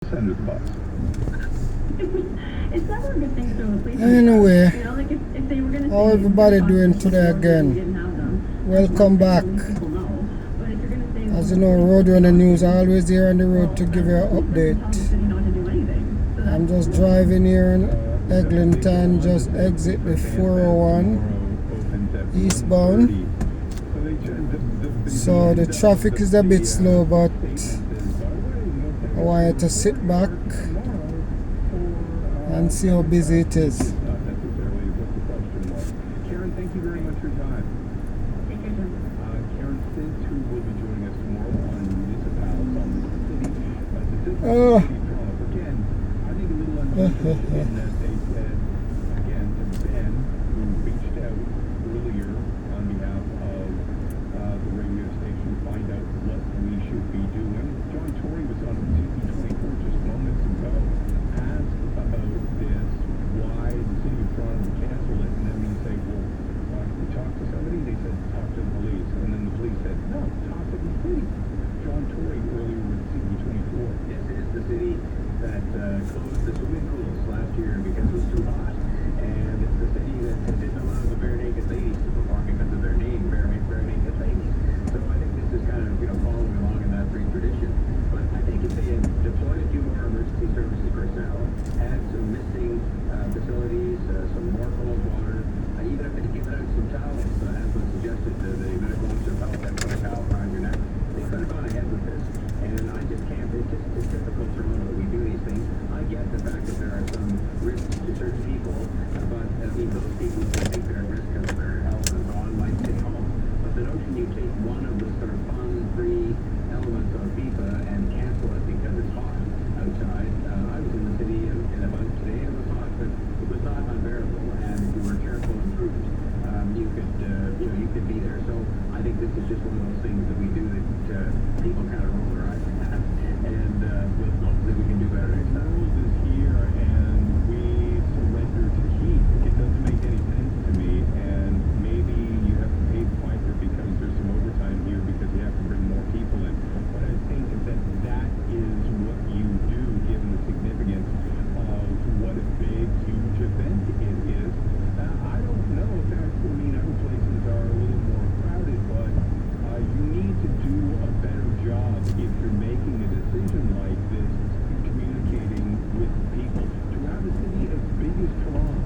Under the bus. It's never a good thing to throw a police Anyway, you know, like if they were gonna how say everybody doing today we again? didn't have them, Welcome back. people know. But if you're gonna say As you know, Road Runner News always here on the road to give you an update. I'm just driving here in Eglinton, just exit the 401 eastbound. So the traffic is a bit slow, but I want you to sit back and see how busy it is. Karen, thank you very much for your time. Karen Stintz, who will be joining us tomorrow on Municipals on the city. Again, I think a little unusual in that they said, again, to Ben, who reached out earlier on behalf of the radio station, find out what we should be doing. John Tory was on CP24 just moments ago, asked about this, why the city of Toronto would cancel it, and then we say, well, can we talk to somebody? They said, talk to the police. And then the police said, no, talk to the city. John Tory earlier with CP24. Yes, it is the city that closed the swimming pools last year because it was too hot. And it's the city that didn't allow the Bare Naked Ladies to perform because of their name, Bare Naked Ladies. So I think this is kind of, following along in that great tradition. But I think if they had deployed a few more emergency services personnel, had some missing facilities, some more cold water, even if they had given out some towels, as was suggested, the medical officer felt that put a towel around your neck, they could have gone ahead with this. And I just can't, it's difficult, Toronto, that we do these things. I get the fact that there are some risks to certain people, but those people who think they're at risk of their health and so on might stay home. But the notion you take one of the sort of fun-free elements of FIFA and cancel it because it's hot outside. I was in the city in about today, and it was hot, but it was not unbearable. And if you were careful and prudent, you could be there. So I think this is just one of those things that we do that people kind of roll their eyes at, and hopefully we can do better next time. The rules is here, and we surrender to heat. It doesn't make any sense to me, and maybe you have to pay the piper because there's some overtime here because you have to bring more people in. But I think that is what you do, given the significance of what a big, huge event it is. I don't know if that's, other places are a little more crowded, but you need to do a better job if you're making a decision like this, communicating with people. To have a city as big as Toronto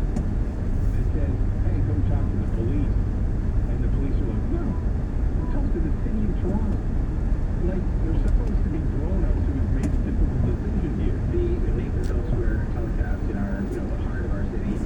that says, hey, go talk to the police, and the police are like, no, go talk to the city of Toronto. Like, they're supposed to be grown-ups who have made a difficult decision here. The Nathan Square telecast in our, the heart of our city,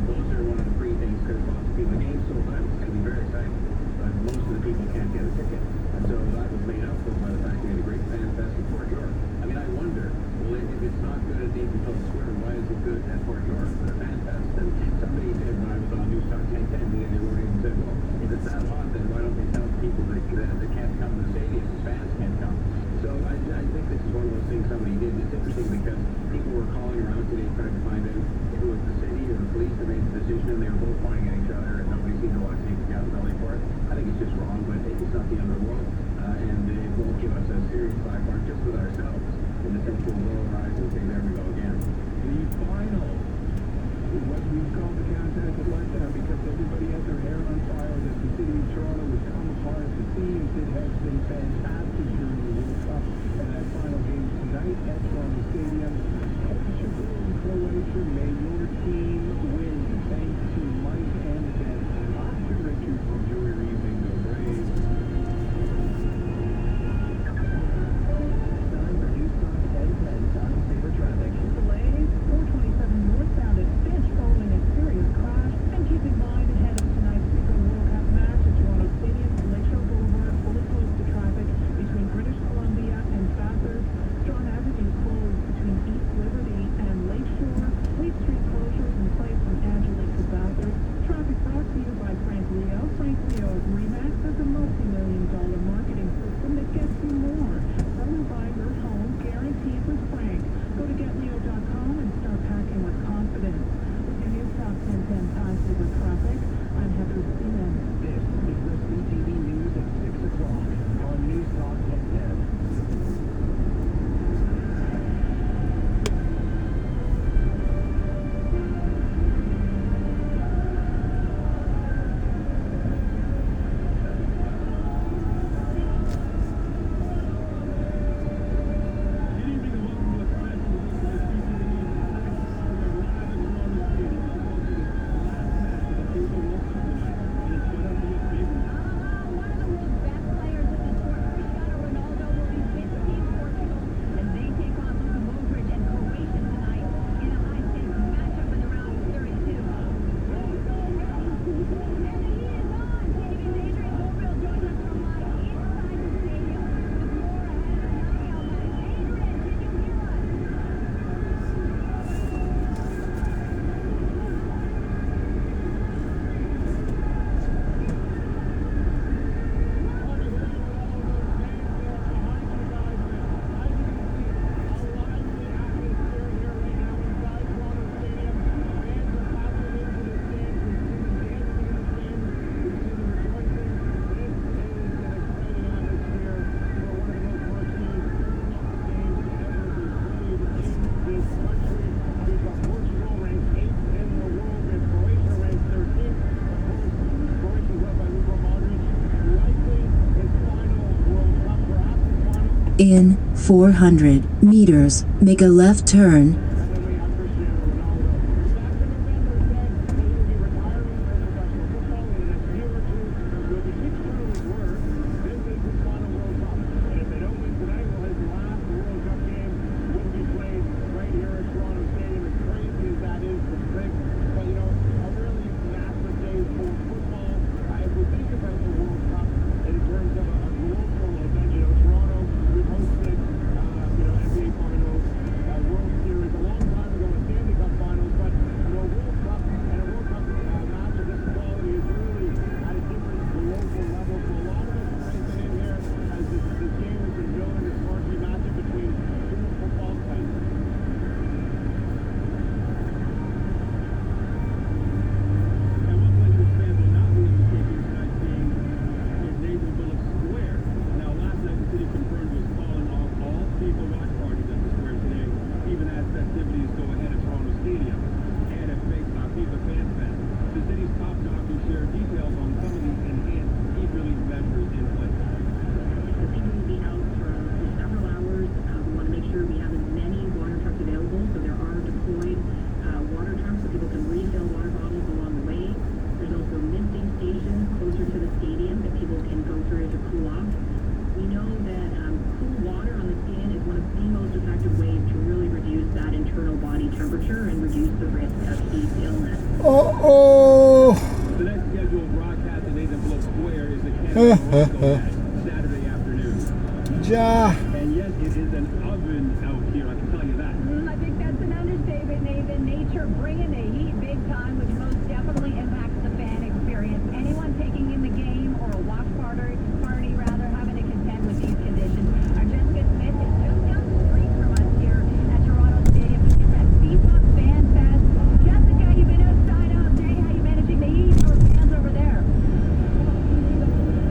those are one of the free things because lots of people, the game's sold out, it's going to be very exciting, but most of the people can't get a ticket. And so that was made up for by the fact we had a great fan fest in Port York. I mean, I wonder, well, if it's not good at Nathan Square, why is it good at Port York for a fan fest? And somebody said when I was on News Talk 1010, they wrote in and said, well, if it's that hot, then why don't they tell people that can't come to the stadium, the fans can't come? So I think this is one of those things somebody did. It's interesting because people were calling around today trying to find out if it was the city or the police that made the decision, and they were both pointing at each other, and nobody seemed to want to take accountability for it. I think it's just wrong, but it's not the end of the world, and it won't give us a serious blackmark just with ourselves in the sense we'll roll our eyes and say, there we go again. The final, what we call the countdown to letdown, because everybody has their hair on fire that the city of Toronto has come apart at the seams. It has been fantastic during the World Cup, and that final game tonight at Toronto Stadium. Croatia, may your team win. Thanks to Mike and Ben. I'm Jim Richards. Enjoy your evening. Go Braves. Time for News Talk 1010 Time Saver Traffic. Delays, 427 northbound at Finch following a serious crash. And keep in mind, ahead of tonight's FIFA World Cup match at Toronto Stadium, Lakeshore Boulevard fully closed to traffic between British Columbia and Bathurst. Strong Avenue closed between East Liberty and Lakeshore. Fleet Street closures in place from Angelique to Bathurst. Traffic brought to you by Frank Leo. Frank Leo of RE/MAX has a multi-million-dollar marketing system that gets you more. Sell and buy your home guaranteed with Frank. Go to getleo.com and start packing with confidence. With your News Talk 1010 Time Saver Traffic, I'm Heather Seaman. This is the CTV News at 6 o'clock on News Talk 1010. In 400 meters, make a left turn. Uh-oh. The next scheduled broadcast at Nathan Phillips Square is the Canada match Saturday afternoon. Ja. And yes, it is an oven out here, I can tell you that. I think that's an understatement, Nathan. Nature bringing the heat big time, which most definitely impacts the fan experience. Anyone taking in the game or a watch party rather, having to contend with these conditions. Our Jessica Smith is just down the street from us here at Toronto Stadium. It's at FIFA Fan Fest. Jessica, you've been outside all day. How you managing the heat or fans over there?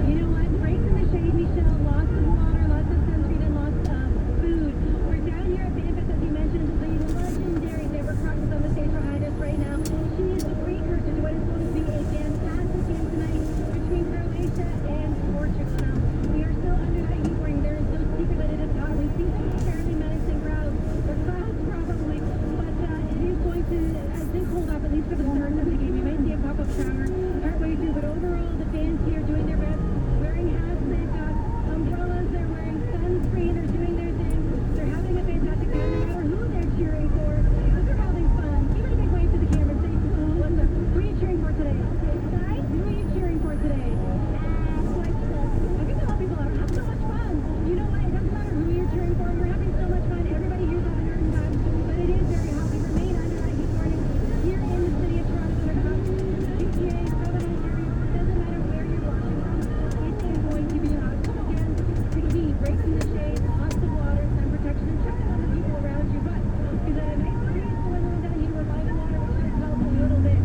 You know what? Breaks in the shade, Michelle. Lots of water, lots of sunscreen, and lots of food. We're down here at FanFest, as you mentioned. The legendary Deborah Cross is on the stage behind us right now. She is the precursor to what is going to be a fantastic game tonight between Croatia and Portugal. Now, we are still under that heat ring. There is no secret that it is hot. We see some fairly menacing crowds. The clouds probably, but it is going to, I think, hold up at least for the start of the game. You may see a pop-up shower partway through, but overall, the fans here doing their best, wearing hats, they've got umbrellas, they're wearing sunscreen, they're doing their thing. They're having a fantastic time, no matter who they're cheering for. They're having fun. Give it a big wave to the camera and say, what's up? Who are you cheering for today? Sorry? Who are you cheering for today? I think a lot of people are having so much fun. You know what? It doesn't matter who you're cheering for. You're having so much fun. Everybody here's having a good time. But it is very hot. We remain under that heat warning here in the city of Toronto. They're about GTA, Southern Ontario. It doesn't matter where you're watching from. It is going to be hot. So again, the heat, breaks in the shade, lots of water, sun protection, and check on the people around you. But we've got a nice breeze going on down here. We're by the water, which should help a little bit.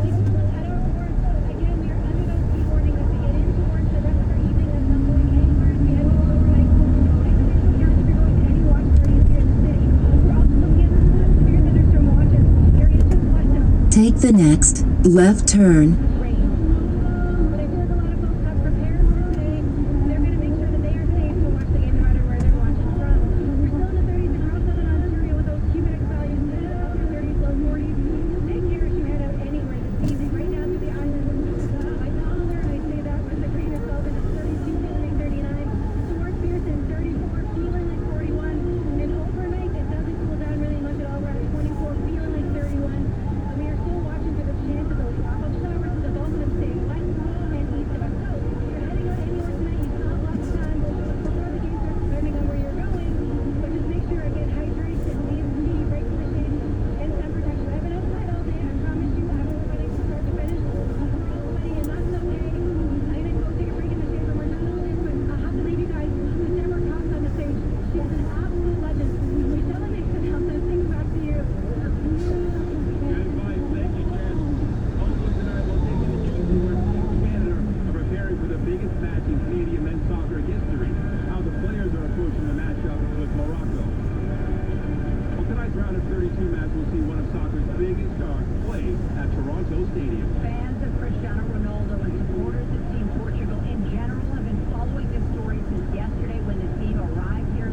Taking a look at our boards. Again, we are under those heat warnings as we get in towards the rest of our evening. That's not going anywhere as we head into overnight. Nice and visual here if you're going to any watch parties here in the city. We're also looking at severe thunderstorm watches. Areas just west of Take the next left turn. rain. But I feel like a lot of folks have prepared for today. They're going to make sure that they are safe to watch the game no matter where they're watching from. We're still in the 30s across Southern Ontario with those humidity values in the upper 30s, low 40s. Take care as you head out anywhere this evening. Right now to the island. I color, and I say that with a grain of salt. It's 32, feeling 39. Towards Pearson, 34, feeling like 41. And overnight, it doesn't cool down really much at all. We're at 24, feeling like 31. And we are still watching for the chance of those pop-up showers with the bulk of them staying west and east of us. So if you're heading out anywhere tonight, you still have lots of time before the game starts, depending on where you're going. But just make sure, again, hydrate and leave the breaks in the shade and sun protection. I've been outside all day, and I promise you, I was sweating from start to finish. We're all sweating, and that's okay. I'm gonna go take a break in the shade when we're done with this, but I have to leave you guys with Deborah Cox on the stage. She is an absolute legend. Michelle and Nathan, I'll send things back to you. Good advice, thank you, Jen. Also tonight, we'll take you to Houston, where Team Canada are preparing for the biggest match in Canadian men's soccer history. How the players are approaching the matchup with Morocco. Well, tonight's round of 32 match will see one of soccer's biggest stars play at Toronto Stadium. Fans of Cristiano Ronaldo and supporters of Team Portugal in general have been following this story since yesterday when the team arrived here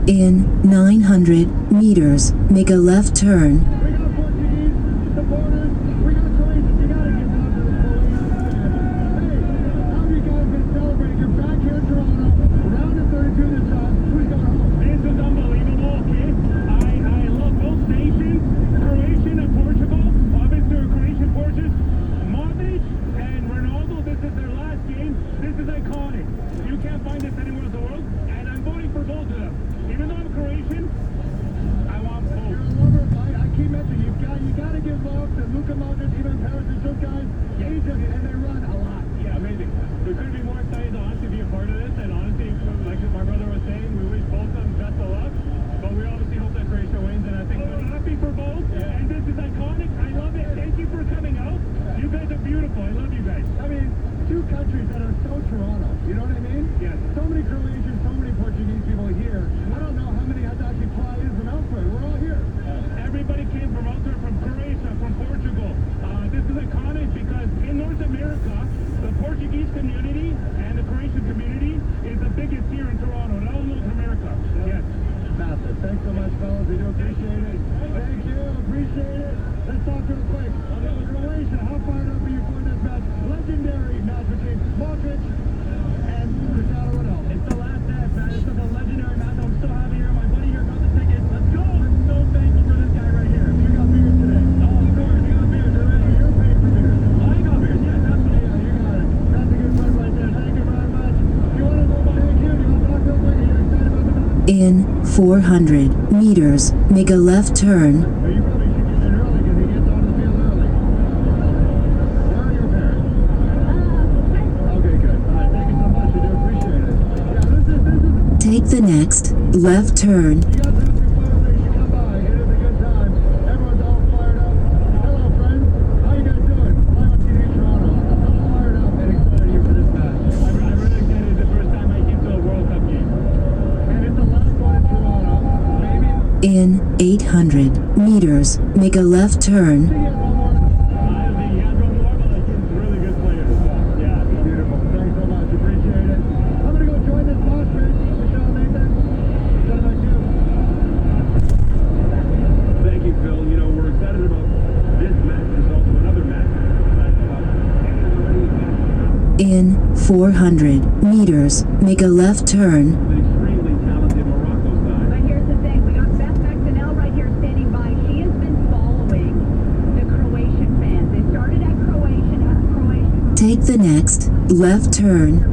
In 900 meters, make a left turn. We got Portuguese supporters. We got Croatians. You gotta get down to the Croatian. Hey, how have you guys been celebrating? You're back here in Toronto. Round of 32 this time. Who's going home? This is unbelievable, kid. I love both nations, Croatian and Portugal. Obviously, Croatian forces. Modric and Ronaldo, this is their last game. This is iconic. You can't find this anywhere in the world, and I'm voting for both of them. Even though I'm Croatian, I want both. You're a lover. I keep mentioning you gotta give love to Luka Modric, even Paris and those guys. Agent, and they run a lot. Yeah, amazing. We couldn't be more excited to honestly be a part of this, and honestly, like my brother was saying, we wish both of them best of luck, but we obviously hope that Croatia wins, and I think we're happy for both, and this is iconic. I love it. Thank you for coming out. You guys are beautiful. I love you guys. I mean, two countries that are so Toronto. You know what I mean? Yes. So many Croatians, so many Portuguese people here. I don't know how many had to actually fly in from elsewhere. We're all here. Everybody came from elsewhere, from Croatia, from Portugal. This is iconic because in North America, the Portuguese community and the Croatian community is the biggest here in Toronto, and all North America. Yes. Massive. Thanks so much, fellas. We do appreciate it. Thank you. Appreciate it. Let's talk real quick. Croatia, how fired up are you for this match? Legendary match between Modric and Cristiano Ronaldo. It's the last dance, man. It's such a legendary match. I'm so happy here. My buddy here got the ticket. Let's go. I'm so thankful for this guy right here. You got beers today. Oh, of course. We got beers already. You're paid for beers. I got beers. Yes, absolutely. Yeah, you got it. That's a good one right there. Thank you very much. You want to thank you? You want to talk real quick? Are you excited about the match? In 400 meters, make a left turn. Or you probably should get in early because he gets onto the field early. Where are your parents? Okay, good. All right, thank you so much. I do appreciate it. Yeah, this is. Take the next left turn. You guys have your photo that you should come by. It is a good time. Everyone's all fired up. Hello, friends. How you guys doing? Live on TV Toronto. I'm fired up and excited here for this match. I'm really excited. It's the first time I came to a World Cup game. And it's the last one in Toronto. Maybe. In 800 meters, make a left turn. See you one more. I think he has one more, but like, he's a really good player. Yeah. Beautiful. Thanks so much. Appreciate it. I'm going to go join this mosh pit. Michelle, Nathan. Done like you. Thank you, Phil. You know, we're excited about this match. There's also another match. In 400 meters, make a left turn. An extremely talented Morocco side. But here's the thing, we got Beth Maxinell right here standing by. She has been following the Croatian fans. They started at Croatian. Take the next left turn.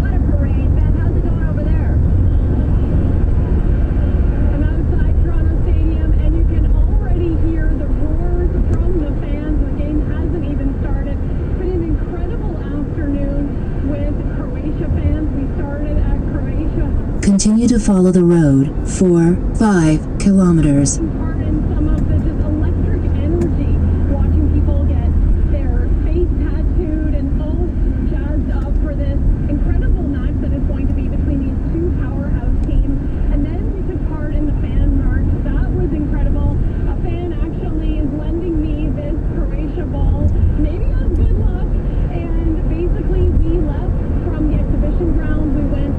What a parade. Beth, how's it going over there? I'm outside Toronto Stadium, and you can already hear the roars from the fans. The game hasn't even started. It's been an incredible afternoon with Croatia fans. We started at Croatia. Continue to follow the road for 5 kilometers. Pardon some of the just electric energy, watching people get their face tattooed and all jazzed up for this incredible match that is going to be between these two powerhouse teams. And then we took part in the fan march. That was incredible. A fan actually is lending me this Croatia ball, maybe on good luck. And basically we left from the exhibition ground. We went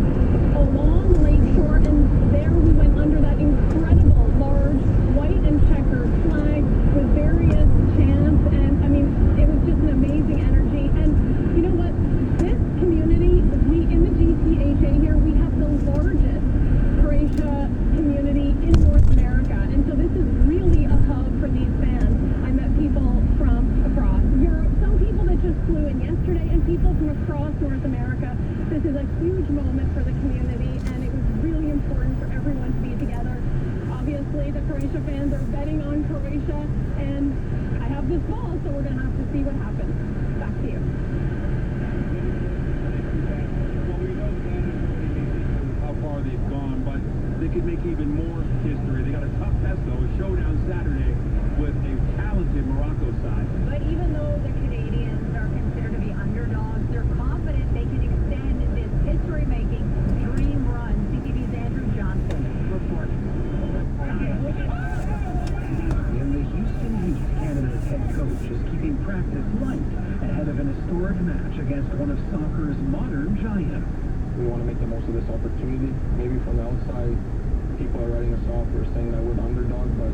along Lakeshore, and there we went under that incredible large white and checkered flag with various chants, and I mean, it was just an amazing energy. And you know what? This community, we in the GTHA here, we have the largest Croatia community in North America, and so this is really a hub for these fans. I met people from across Europe, some people that just flew in yesterday, and people from across North America. This is a huge moment for the community, and it was really important for everyone to be together. Obviously, the Croatia fans are betting on Croatia, and I have this ball, so we're going to have to see what happens. Back to you. Well, we know how far they've gone, but they could make even more history. They got a tough test, though, a showdown Saturday with a talented Morocco side. But even though the Canadians are considered to be underdogs, they're confident they can extend this history-making dream run. CTV's Andrew Johnson reports. And the Houston Youth, Canada's head coach, is keeping practice light ahead of an historic match against one of soccer's modern giants. we want to make the most of this opportunity. Maybe from the outside, people are writing us off or saying that we're the underdog, but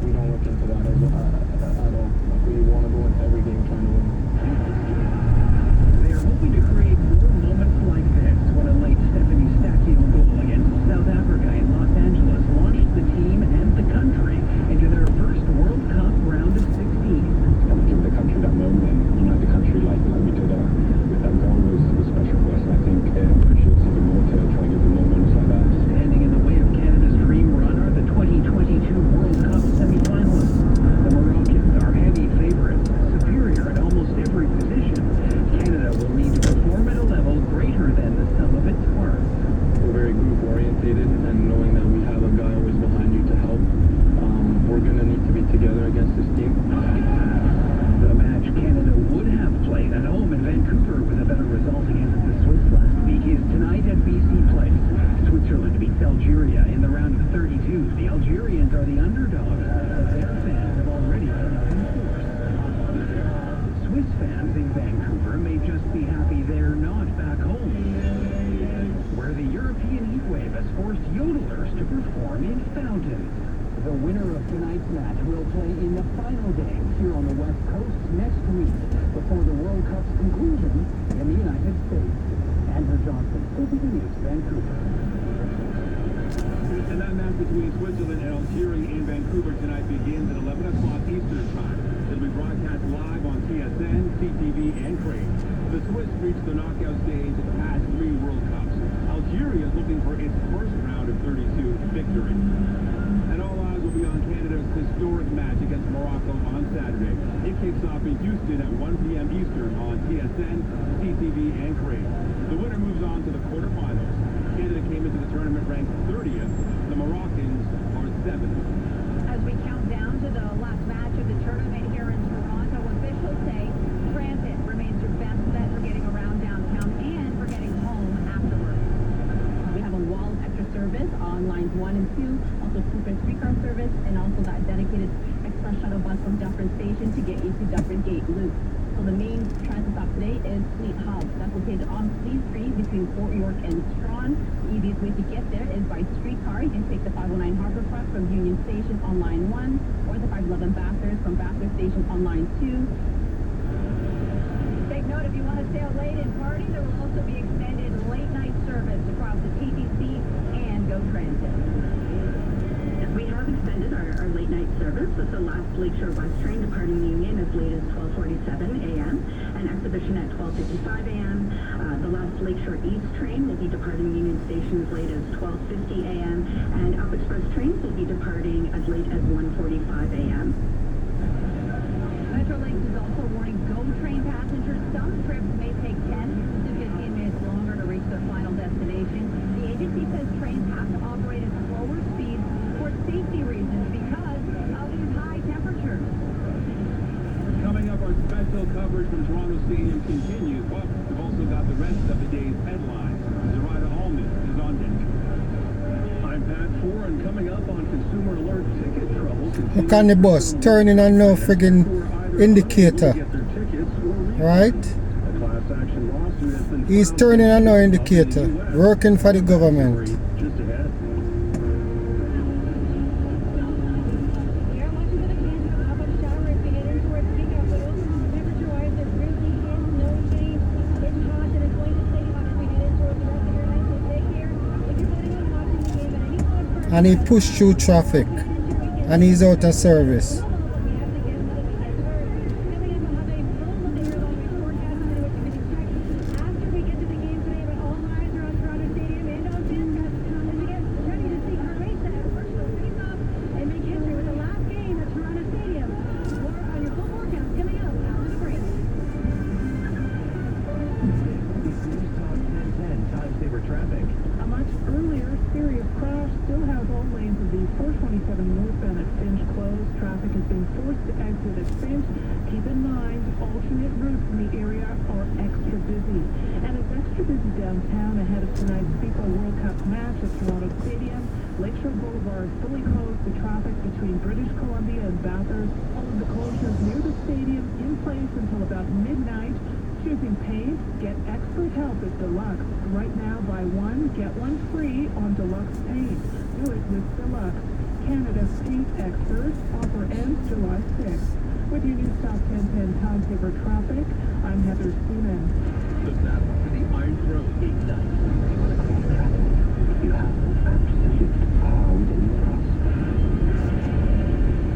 we don't look into that at all. Like, we want to go into every game trying to win. They're hoping to create more moments like this when a late Stephanie Stakio goal against South Africa in Los Angeles launched the team and the country into their first World Cup round of 16. Kind of give the country that moment and unite the country like we did with that goal was special for us. And I think it pushes us even more to try and give the moments like that. Standing in the way of Canada's dream run are the 2022 World Cup semi-finalists. The Moroccans are heavy favorites, superior at almost every position. Canada will need to perform at a level greater than the sum of its parts. We're very group orientated, and knowing that we have a guy always behind you to help, we're going to need to be together against this team. The match Canada would have played at home in Vancouver with a better result against the Swiss last week is tonight at BC Place. Switzerland beats Algeria in the round of 32. The Algerians are the underdogs, but their fans have already come out in force. Swiss fans in Vancouver may just be happy they're not back home, where the European heatwave has forced yodelers to perform in fountains. The winner of tonight's match will play in the final game here on the West Coast next week before the World Cup's conclusion in the United States. Andrew Johnson, ABC News, Vancouver. And that match between Switzerland and Algeria in Vancouver tonight begins at 11 o'clock Eastern Time. It'll be broadcast live on TSN, CTV, and Crave. The Swiss reached the knockout stage at the past 3 World Cups. Algeria is looking for its first round of 32 victory. And all eyes will be on Canada's historic match against Morocco on Saturday. It kicks off in Houston at 1 p.m. Eastern on TSN, CTV, and Crave. The winner moves on to the quarterfinals. Canada came into the tournament ranked 30th. The Moroccans are 7th. As we count down to the last match of the tournament here in Toronto, officials say transit remains your best bet for getting around downtown and for getting home afterwards. We have a wall extra service on lines 1 and 2, also Cooper streetcar service, and also that dedicated express shuttle bus from Dufferin Station to get you to Dufferin Gate Loop. So the main transit stop today is Fleet Hub. That's located on Fleet Street between Fort York and Strawn. The easiest way to get there is by streetcar. You can take the 509 Harbourfront from Union Station on line 1 or the 511 Bathurst from Bathurst Station on line 2. Take note, if you want to stay out late and party, there will also be extended late night service across the TTC and GO Transit. We have extended our late night service with the last Lakeshore bus train departing Union as late as 12:47 a.m. and exhibition at 12:55 a.m. The last Lakeshore East train will be departing Union Station as late as 12:50 a.m. and Up Express trains will be departing as late as 1:45 a.m. Metrolinx is also warning GO train passengers some trips may take 10 to 15 minutes longer to reach their final destination. The agency says trains have to operate at slower speeds for safety reasons because of these high temperatures. Coming up, our special coverage from Toronto Stadium continues, but we've also got the rest of the day's headlines. Zerida Allman is on deck. I'm Pat 4, and coming up on Consumer Alert, ticket trouble. Look on the bus, turning on no friggin' indicator. Right? He's turning on no indicator, working for the government. Just ahead. And he pushed through traffic and he's out of service. Lakeshore Boulevard is fully closed to traffic between British Columbia and Bathurst. All of the closures near the stadium in place until about midnight. Choosing paint? Get expert help at Deluxe. Right now, buy one, get one free on Deluxe paint. Do it with Deluxe. Canada's paint experts. Offer ends July 6th. With your new Stop 1010 Time Saver Traffic, I'm Heather Seaman. The battle for the Iron Throne ignites. You have absolute pound in trust.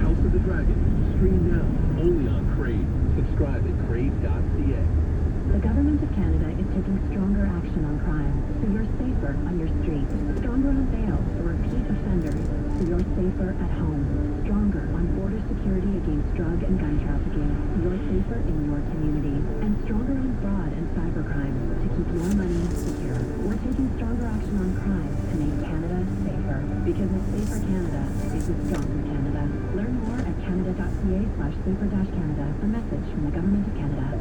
House of the Dragon. Stream now. Only on Crave. Subscribe at crave.ca. The Government of Canada is taking stronger action on crime, so you're safer on your streets. Stronger on bail for repeat offenders, so you're safer at home. Stronger on border security against drug and gun trafficking, so you're safer in your community. And stronger on fraud and cybercrime, to keep your money secure. We're taking stronger action on crime to make Canada safer, because a safer Canada is a stronger Canada. Learn more at canada.ca/safer-canada. A message from the Government of Canada.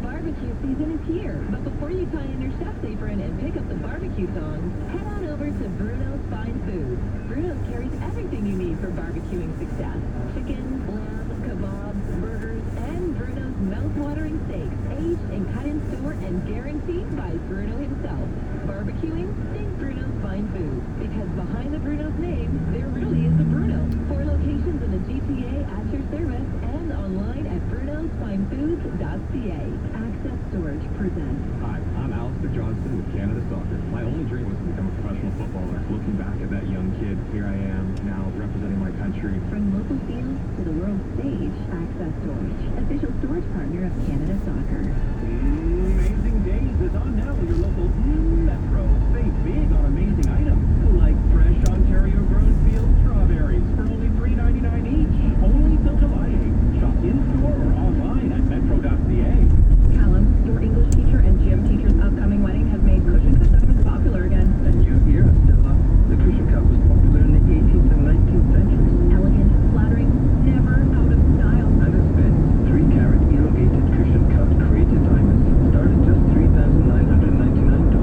Barbecue season is here, but before you tie in your chef's apron and pick up the barbecue tongs, head on over to Bruno's Fine Foods. Bruno's carries everything you need for barbecuing success. Chicken, lamb, kebabs, burgers, and Bruno's mouth-watering steaks, aged and cut in store and guaranteed by Bruno himself. Barbecuing? Think Bruno's Fine Foods, because behind the Bruno's name, there really is a Bruno. 4 locations in the GTA at your service and online at brunosfinefoods.ca. Access Storage presents. Hi, I'm Alistair Johnston with Canada Soccer. My only dream was to become a professional footballer. Looking back at that young kid, here I am, now representing my country. From local fields to the world stage, Access Storage, official storage partner of Canada Soccer. Amazing Days is on now with your local Metro. Save big on amazing items like fresh Ontario-grown field strawberries for only $3.99 each. Only till July 8th. Shop in-store or online at metro.ca. Callum, your English teacher and gym teacher's upcoming wedding has made cushion cut diamonds popular again. And you hear us, Stella. The cushion cup was popular in the 18th and 19th centuries. Elegant, flattering, never out of style. And a spin, 3-carat elongated cushion cut created diamonds start at just $3,999.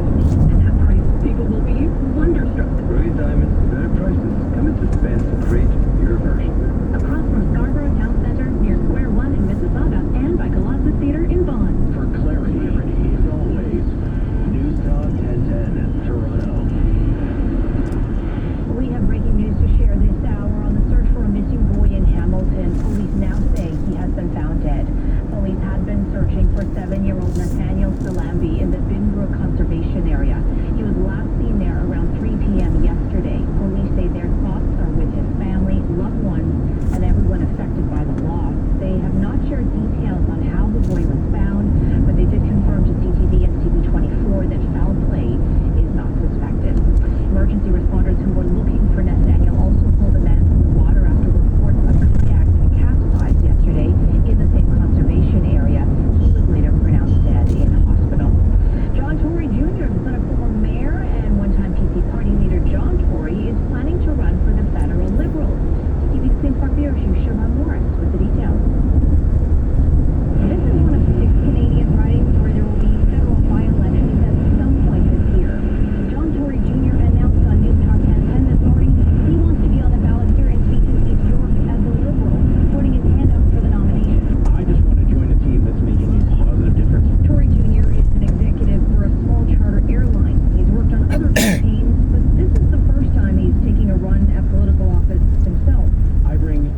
At that price, people will be wonderstruck. Brilliant diamonds, better prices. Come into Spence and create your version. Across from Scarborough Town Centre, near Square One in Mississauga, and by Colossus Theatre in Vaughan. For clarity, is always News Talk 1010 Toronto. We have breaking news to share this hour on the search for a missing boy in Hamilton. Police now say he has been found dead. Police had been searching for 7-year-old Nathaniel Salambi in the Binbrook Conservation Area. He was last seen there around 3 p.m. yesterday. Police say their thoughts are with his family, loved ones, and everyone affected by the loss. They have not shared details on how the boy was found, but they did confirm to CTV and TV24 that foul play is not suspected. Emergency responders who were looking for Nathaniel also pulled a man from the water after reports of kayaks capsized yesterday in the same conservation area. He was later pronounced dead in a hospital. John Tory Jr., the son of former mayor and one-time PC party leader John Tory, is planning to run for the federal Liberals. CTV's St. Park Bureau Chief Siobhan Morris with the details. This is one of 6 Canadian ridings where there will be federal by-elections at some point this year. John Tory Jr. announced on News Talk 1010 this morning he wants to be on the ballot here in East York as a Liberal, putting his hand up for the nomination. I just want to join a team that's making a positive difference. Tory Jr. is an executive for a small charter airline. He's worked on other campaigns, but this is the first time he's taking a run at political office himself. I bring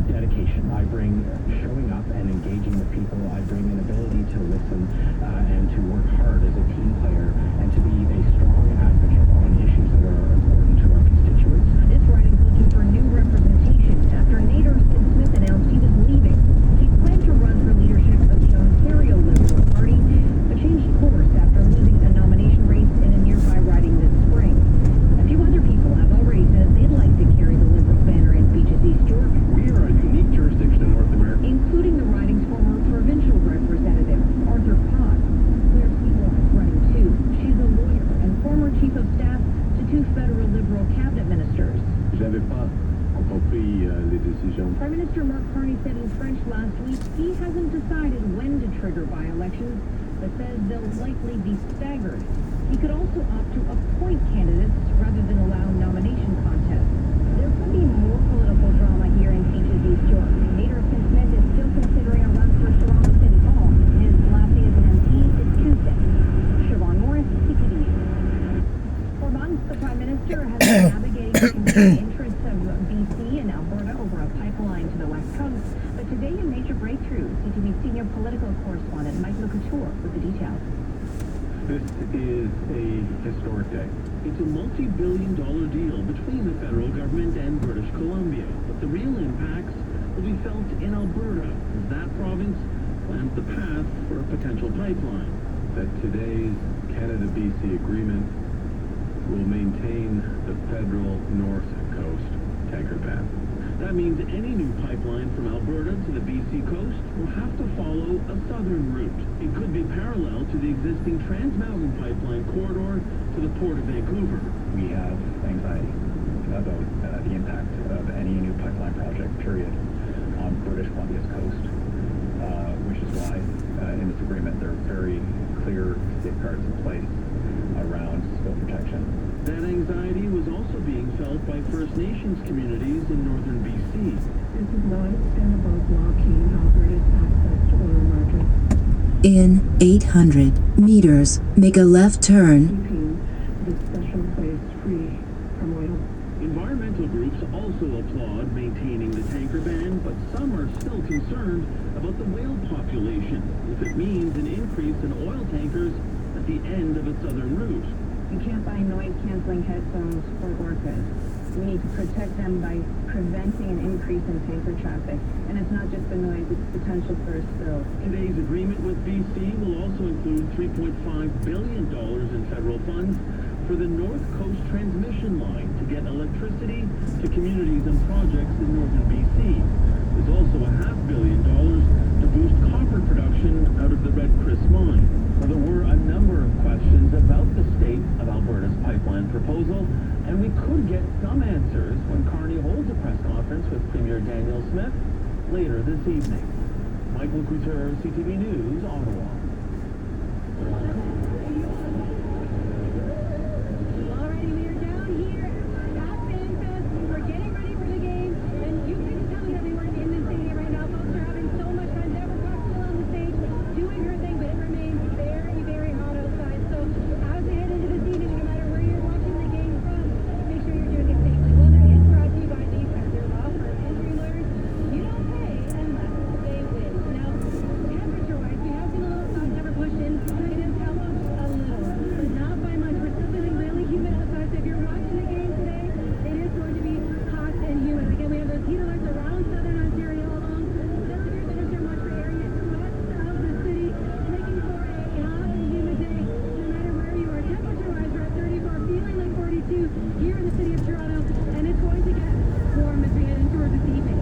dedication. I bring showing up and engaging with people. I bring an ability to listen and to work hard as a team player and to be a strong advocate on issues that are important to our constituents. This riding's looking for new representation after Nader Smith announced he was leaving. He planned to run for leadership of the Ontario Liberal Party, but changed course after losing a nomination race in a nearby riding this spring. A few other people have already said they'd like to carry the Liberal banner in Beaches East York, We are a unique jurisdiction in North America. including the riding's former provincial representative, Arthur Potts. Claire Seymour is running too. She's a lawyer and former chief of staff to 2 federal Liberal cabinet ministers. J'avais pas compris les décisions. Prime Minister Mark Carney said in French last week he hasn't decided when to trigger by-elections, but says they'll likely be staggered. He could also opt to appoint candidates rather than allow nomination contests. There could be more political drama here in Beaches East York. Nader Smith is still considering a run for Toronto City Hall. His last CTV senior political correspondent Michael Couture with the details. This is a historic day. It's a multi-billion-dollar deal between the federal government and British Columbia, but the real impacts will be felt in Alberta as that province plans the path for a potential pipeline. That today's Canada-BC agreement will maintain the federal North Coast tanker ban. That means any new pipeline from Alberta to the BC coast will have to follow a southern route. It could be parallel to the existing Trans Mountain pipeline corridor to the Port of Vancouver. We have anxiety about the impact of any new pipeline project, period, on British Columbia's coast, which is why in this agreement there are very clear safeguards in place around spill protection. That anxiety was also being felt by First Nations communities in northern BC. This is not been about blocking Alberta's access to oil markets, In 800 meters, make a left turn. keeping this special place free from oil. Environmental groups also applaud maintaining the tanker ban, but some are still concerned about the whale population if it means an increase in oil tankers at the end of its southern route. You can't buy noise-canceling headphones for orcas. We need to protect them by preventing an increase in tanker traffic. And it's not just the noise, it's potential for a spill. Today's agreement with BC will also include $3.5 billion in federal funds for the North Coast transmission line to get electricity to communities and projects in northern BC. There's also $500 million to boost copper production out of the Red Chris mine. Now, there were a number of questions about the state of Alberta's pipeline proposal, and we could get some answers when Carney holds a press conference with Premier Danielle Smith later this evening. Michael Couture, CTV News, Ottawa. Alrighty, we are down here at FanFest. We're getting ready for the game, and you can tell me everyone in the stadium right now. Folks are having so much fun. Deborah Brock's still on the stage doing her thing, but it remains very, very hot outside. So as we head into this evening, no matter where you're watching the game from, make sure you're doing it safely. Weather is brought to you by Defender Law Firm. Injury lawyers, you don't pay unless they win. Now, temperature-wise, we have seen a little cloud never push in. It has held up a little, but not by much. We're still feeling really humid outside, so if you're watching the game today, it is going to be hot and humid. Again, we have those heat alerts around southern Ontario along the severe thunderstorm watch for areas west of the city, making for a hot and humid day no matter where you are. Temperature-wise, we're at 34, feeling like 42 here in the city of Toronto, and it's going to get warm as we head in towards this evening.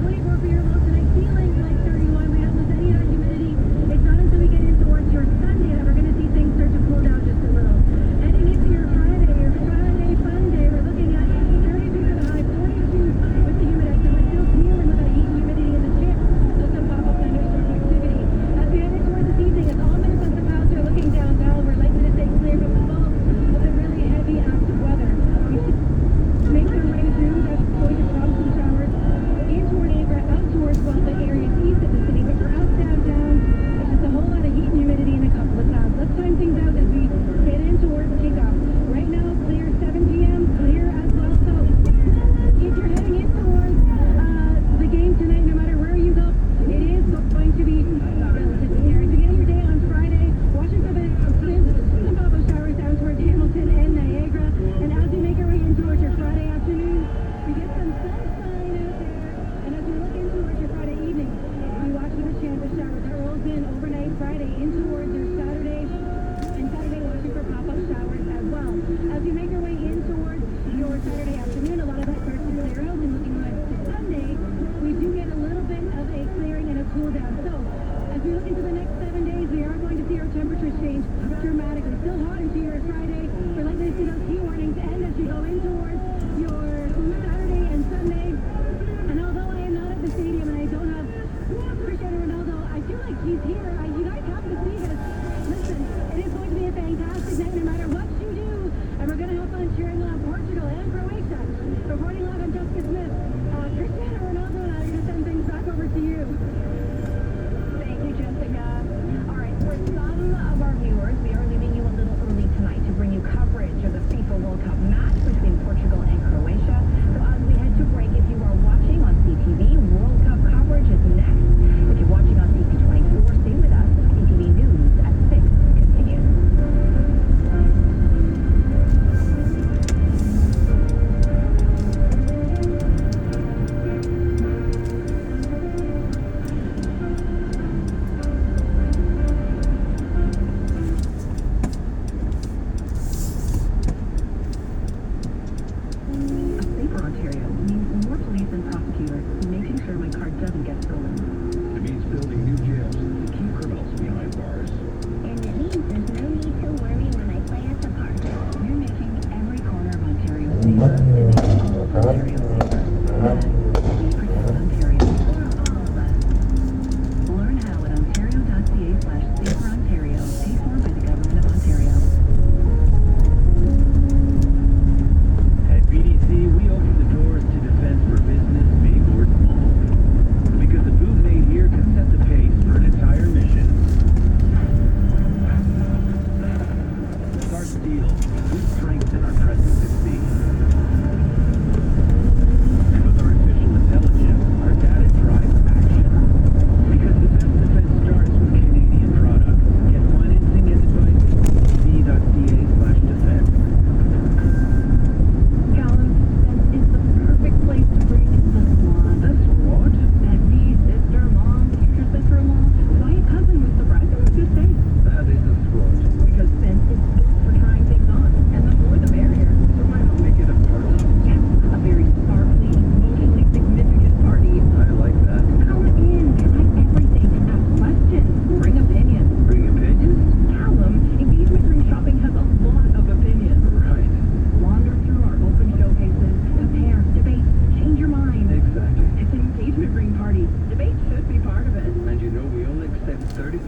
24 for your low tonight, feeling like 31. We have less any of that humidity. It's not until we get in towards your Sunday that we're going to see things start to cool down just a little. Heading into your Friday fun day, we're looking at 32 for the high, 42 with the humid and we're still dealing with that heat and humidity in the chip. So some pop-up thunderstorm activity. As we head in towards this evening, as all Minnesota clouds are looking downtown, we're likely to stay clear from the bulk of the really heavy active weather. We should make their way through. That's going to drop some showers in toward Niagara, out towards the areas east of the city. But for us downtown, it's just a whole lot of heat and humidity and a couple of clouds. Let's time things out as we get in towards kickoff. Right now, clear 7 p.m., clear as well. So if you're heading in towards the game tonight, no matter where you go, it is going to be relatively clear. As you get your day on Friday, watching for some pop-up showers down towards Hamilton and Niagara. And as we make our way in towards your Friday afternoon, we get some sunshine out there. And as we look in towards your Friday evening, we watch for the chance of showers that rolls in overnight Friday in towards your Saturday. And Saturday watching for pop-up showers as well. As we make our way in towards your Saturday afternoon, a lot of that starts to clear out and looking like Sunday, we do get a little bit of a clearing and a cool down. So as we look into the next 7 days, we are going to see our temperatures change dramatically. Still hot into your Friday. We're likely to see those heat warnings end as we go in towards your Saturday and Sunday. And although I am not at the stadium and I don't have Cristiano Ronaldo, I feel like he's here. You guys have to see this. Listen, it is going to be a fantastic night no matter what you do. And we're going to have fun cheering on Portugal and Croatia. Reporting live on Jessica Smith, Cristiano Ronaldo and I are going to send things back over to you. Thank you, Jessica. All right, for some of our viewers, we are leaving you a little early tonight to bring you coverage of the FIFA World Cup match between Portugal and Croatia. So as we head to break, if you are watching on CTV, World Cup coverage is next. If you're watching on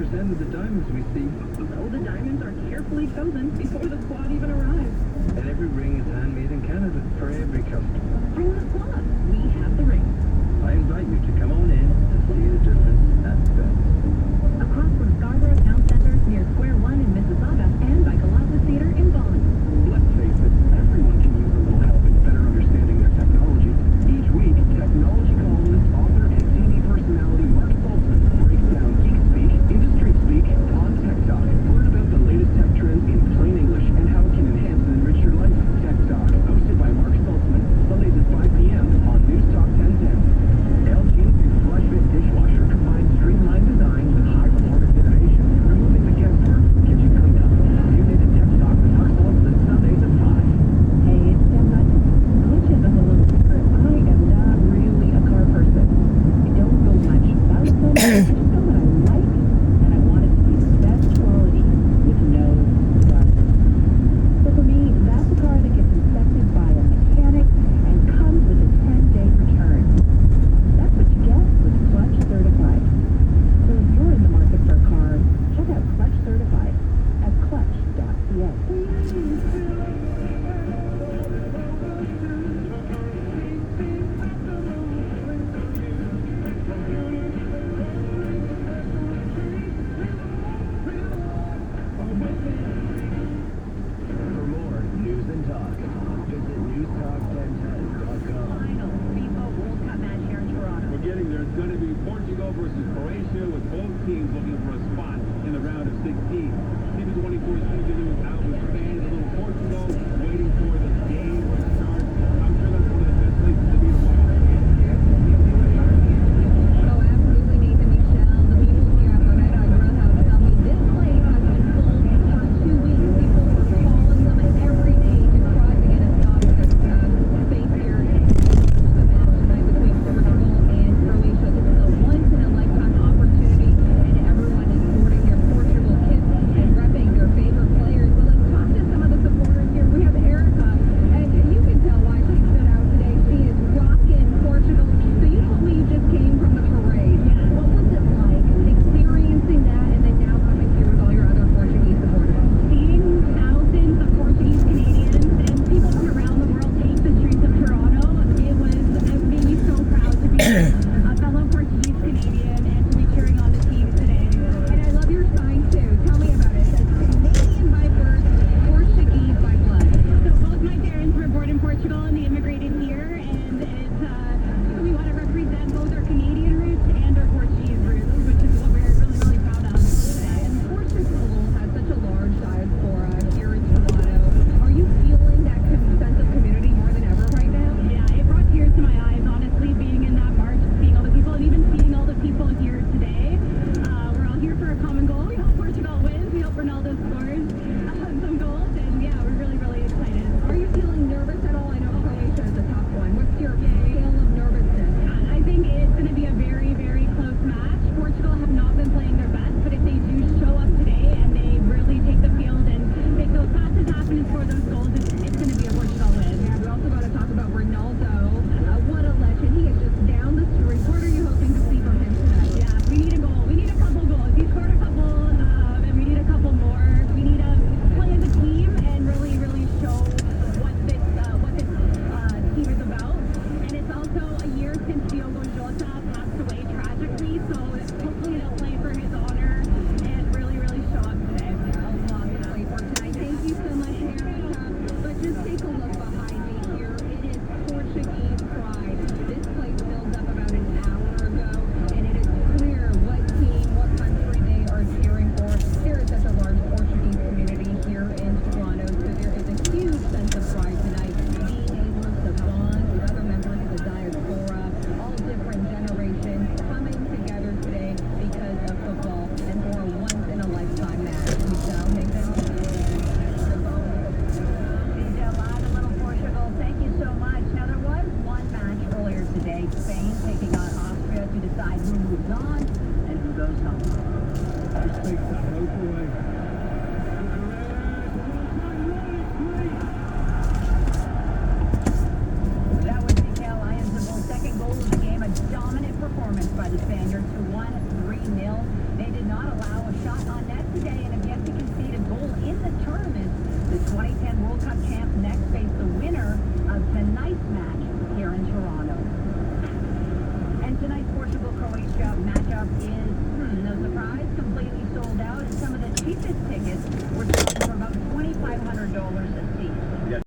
of the diamonds we see. So the diamonds are carefully chosen before the squad even arrives. And every ring is handmade in Canada for every customer. Bring the squad. We have the ring. I invite you to come on in and see the difference at Spence. Across from Scarborough Town Center near Square One in Mississauga and by Galapagos Theatre in Vaughan. Let's face it, everyone can use a little help in better understanding their technology. Each week, technology columnist, author, and TV personality Mark Saltzman breaks down geek speak, industry speak on Tech Talk. Learn about the latest tech trends in plain English and how it can enhance and enrich your life. Tech Talk, hosted by Mark Saltzman, Sundays at 5 p.m. on News Talk 1010. LG Big Flush Fit dishwasher combines streamlined design with high-performance innovation, removing the guesswork from kitchen cleanup. Tune in to Tech Talk with Mark Saltzman Sundays at 5. Hey, it's Jen Hutton. I'll let you in on a little secret. I am not really a car person. I don't know much about them. I just know what I like, and I want it to be the best quality with no rust. So for me, that's a car that gets inspected by a mechanic and comes with a 10-day return. That's what you get with Clutch Certified. So if you're in the market for a car, check out Clutch Certified at clutch.ca. For more news and talk, visit newstalk1010.com. Final FIFA World Cup match here in Toronto. We're getting there. It's going to be Portugal versus Croatia, with both teams looking for a spot in the round of 16. Team 24 seems to lose out with fans. A little Portugal waiting for the game to start. I'm sure that's one of the best places to be to watch. Oh, absolutely, Nathan Michelle. The people here at Morena Grill House tell me this place has been full for 2 weeks. People were calling them every day to try to get a stop to this space here. The match tonight between Portugal and Croatia. This is a once-in-a-lifetime opportunity, and everyone is sporting their Portugal kits and repping their favorite players. Well, let's talk to some of the supporters here. We have Erica, and you can tell why she stood out today. She is rocking Portugal. So you told me you just came from the parade. What was it like experiencing that and then now coming here with all your other Portuguese supporters? Seeing thousands of Portuguese Canadians and people from around the world take the streets of Toronto, it made me so proud to be a fellow Portuguese Canadian and to be cheering on the team today. And I love your sign too. Tell me about it. It says Canadian by birth, Portuguese by blood. So both my parents were born in Portugal and they immigrated here, and we want to represent both our Canadian roots and our Portuguese roots, which is what we're really, really proud of today. And Portugal has such a large diaspora here in Toronto. Are you feeling that sense of community more than ever right now? Yeah, it brought tears to my eyes, honestly, being in that march, seeing all the people, and even seeing all the people here today. We're all here for a common goal. We hope Portugal wins. We hope Ronaldo scores some goals, and yeah, we're really, really excited. Are you feeling nervous at all? I know Croatia is a tough one. What's your scale of nervousness? I think it's going to be a very, very close match. Portugal have not been playing their best, but if they do show up today and they really take the field and make those passes happen and score those goals, it's going to be a Portugal win. Yeah, we also got to talk about Ronaldo. What a legend. He is just down the street. What are you hoping to see from him tonight? Yeah, we need a goal. We need a couple goals. He scored a couple, and we need a couple more. We need to play as a team and really, really show what this team is about. And it's also a year since Diogo Jota passed away tragically, so hopefully they'll play for his honor and really, really show up today. A lot to play for tonight. Thank you so much, Erica. But just take a look behind me here. It is Portuguese pride. This place filled up about an hour ago, and it is clear what team, what country they are cheering for. There is such a large Portuguese community here in Toronto, so there is a huge sense of pride tonight, being able to bond with other members of the diaspora, all different generations coming together today because of football and for a once-in-a-lifetime match. Michelle, Nathan? Little Portugal, thank you so much. Now, there was one match earlier today, Spain taking on Austria to decide who moves on and who goes home. That was Mikel Oyarzabal's second goal of the game, a dominant performance by the Spaniards who won 3-0. They did not allow a We're talking for about $2,500 a